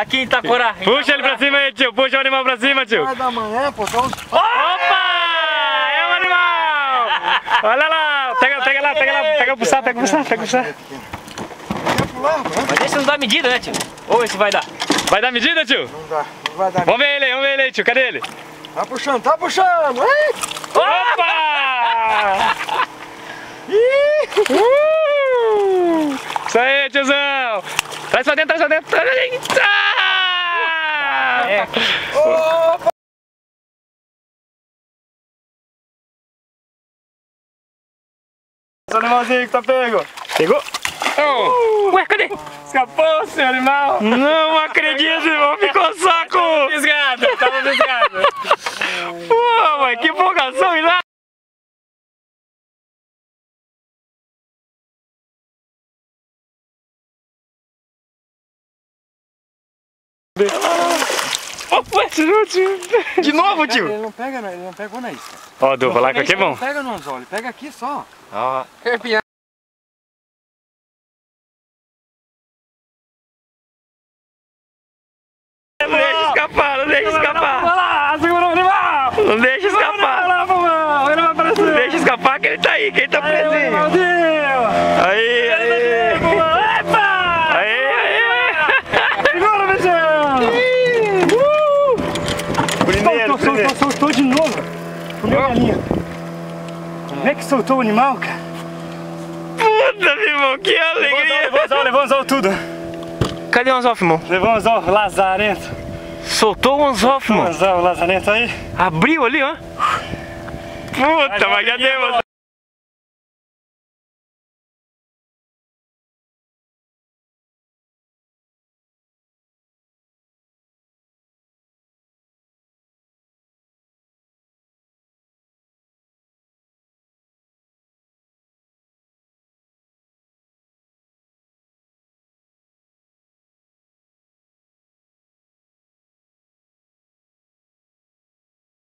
aqui em Itacorá. Puxa ele pra cima aí, tio. Puxa o animal pra cima, tio. Vai da manhã, pô. Então... Opa! É um animal! Olha lá. Pega lá. Pega o puçado. Mas esse não dá medida, né, tio? Ou esse vai dar? Vai dar medida, tio? Não dá, não vai dar. Vamos ver ele aí, tio. Cadê ele? Tá puxando. Ai! Opa! Isso aí, tiozão! Traz pra dentro! É. Opa! Esse animalzinho que tá pego! Pegou! Ué, cadê? Escapou, seu animal! Não acredito, irmão! Ficou saco! Tava fisgado! Pô, mãe, que empolgação, lá! De novo, tio! Ele não pegou na isca. Ó, dupla, lá que aqui é bom. Não pega no anzol, ele pega aqui só. Ó. Não deixa escapar! Vai lá, segura o animal! Não deixa escapar! Não deixa escapar que ele tá aí, que ele tá presinho! Aí! Segura, bichão! Primeiro! Soltou de novo. Comeu a galinha. Como é que soltou o animal, cara? Puta, meu irmão, que alegria! Levou anzol tudo. Cadê o anzol, irmão? Levou anzol lazarento. Soltou o anzol, irmão. Anzol lazarento aí. Abriu ali, ó. Puta, mas já deu!